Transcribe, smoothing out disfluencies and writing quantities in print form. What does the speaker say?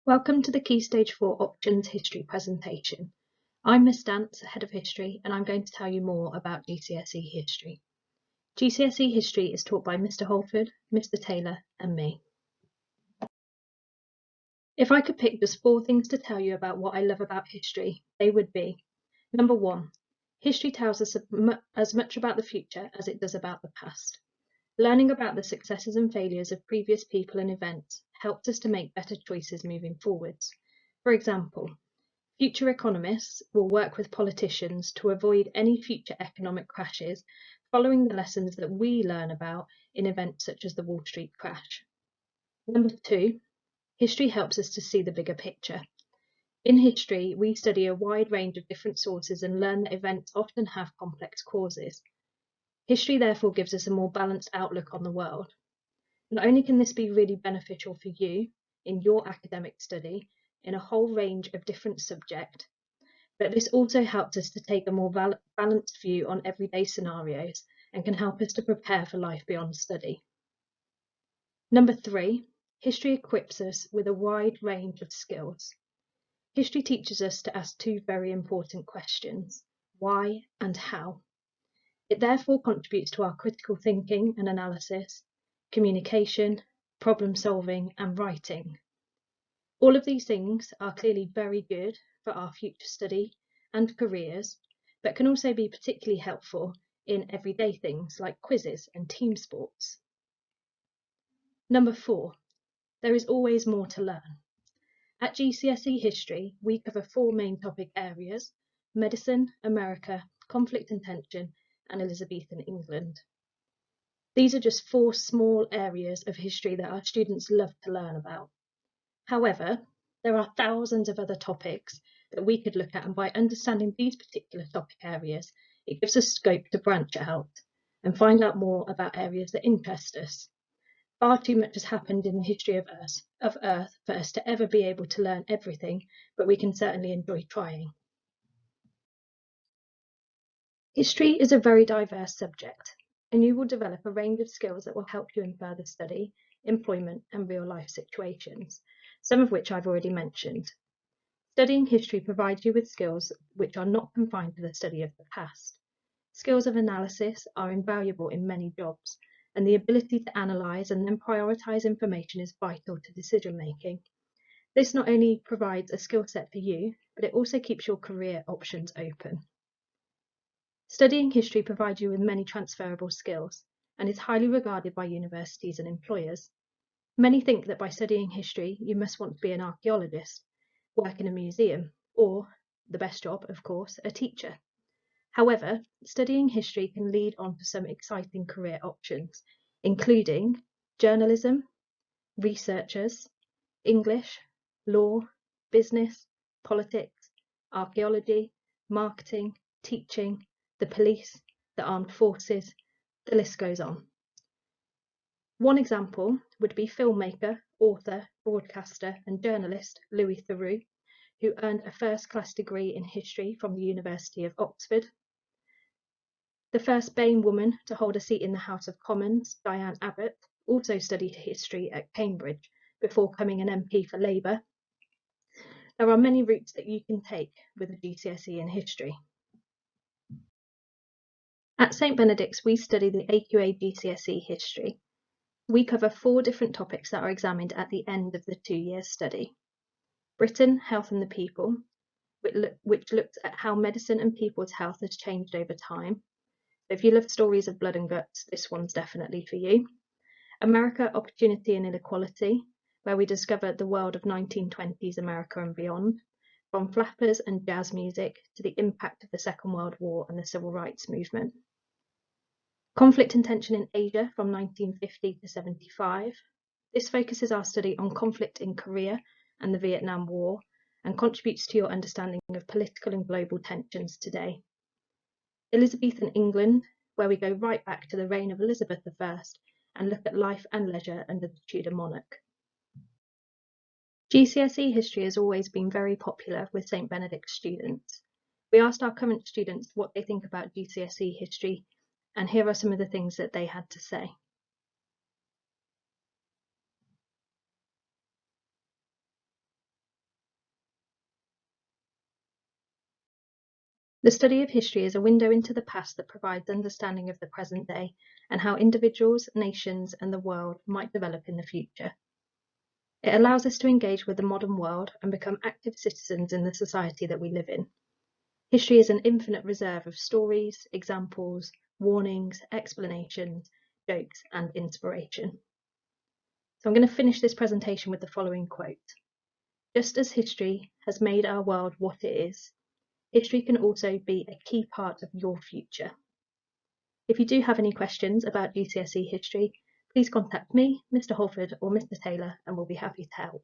Welcome to the Key Stage 4 Options History presentation. I'm Miss Dance, Head of History, and I'm going to tell you more about GCSE History. GCSE History is taught by Mr Holford, Mr Taylor and me. If I could pick just 4 things to tell you about what I love about history, they would be: number 1, history tells us as much about the future as it does about the past. Learning about the successes and failures of previous people and events helps us to make better choices moving forwards. For example, future economists will work with politicians to avoid any future economic crashes, following the lessons that we learn about in events such as the Wall Street crash. Number 2, history helps us to see the bigger picture. In history, we study a wide range of different sources and learn that events often have complex causes. History therefore gives us a more balanced outlook on the world. Not only can this be really beneficial for you in your academic study in a whole range of different subjects, but this also helps us to take a more balanced view on everyday scenarios and can help us to prepare for life beyond study. Number 3, history equips us with a wide range of skills. History teaches us to ask 2 very important questions: why and how. It therefore contributes to our critical thinking and analysis, communication, problem solving and writing. All of these things are clearly very good for our future study and careers, but can also be particularly helpful in everyday things like quizzes and team sports. Number 4, there is always more to learn. At GCSE History, we cover 4 main topic areas: medicine, America, conflict and tension, and Elizabethan England. These are just 4 small areas of history that our students love to learn about. However, there are thousands of other topics that we could look at, and by understanding these particular topic areas, it gives us scope to branch out and find out more about areas that interest us. Far too much has happened in the history of Earth for us to ever be able to learn everything, but we can certainly enjoy trying. History is a very diverse subject, and you will develop a range of skills that will help you in further study, employment and real life situations, some of which I've already mentioned. Studying history provides you with skills which are not confined to the study of the past. Skills of analysis are invaluable in many jobs, and the ability to analyse and then prioritise information is vital to decision making. This not only provides a skill set for you, but it also keeps your career options open. Studying history provides you with many transferable skills and is highly regarded by universities and employers. Many think that by studying history, you must want to be an archaeologist, work in a museum, or, the best job, of course, a teacher. However, studying history can lead on to some exciting career options, including journalism, researchers, English, law, business, politics, archaeology, marketing, teaching, the police, the armed forces, the list goes on. One example would be filmmaker, author, broadcaster and journalist Louis Theroux, who earned a first-class degree in history from the University of Oxford. The first BAME woman to hold a seat in the House of Commons, Diane Abbott, also studied history at Cambridge before becoming an MP for Labour. There are many routes that you can take with a GCSE in history. At St Benedict's, we study the AQA GCSE history. We cover 4 different topics that are examined at the end of the 2-year study. Britain, Health and the People, which looks at how medicine and people's health has changed over time. If you love stories of blood and guts, this one's definitely for you. America, Opportunity and Inequality, where we discover the world of 1920s America and beyond, from flappers and jazz music to the impact of the Second World War and the Civil Rights Movement. Conflict and Tension in Asia from 1950 to 75. This focuses our study on conflict in Korea and the Vietnam War and contributes to your understanding of political and global tensions today. Elizabethan England, where we go right back to the reign of Elizabeth I and look at life and leisure under the Tudor monarch. GCSE history has always been very popular with St Benedict students. We asked our current students what they think about GCSE history, and here are some of the things that they had to say. The study of history is a window into the past that provides understanding of the present day and how individuals, nations, and the world might develop in the future. It allows us to engage with the modern world and become active citizens in the society that we live in. History is an infinite reserve of stories, examples, warnings, explanations, jokes, and inspiration. So I'm going to finish this presentation with the following quote. Just as history has made our world what it is, history can also be a key part of your future. If you do have any questions about GCSE history, please contact me, Mr. Holford, or Mr. Taylor, and we'll be happy to help.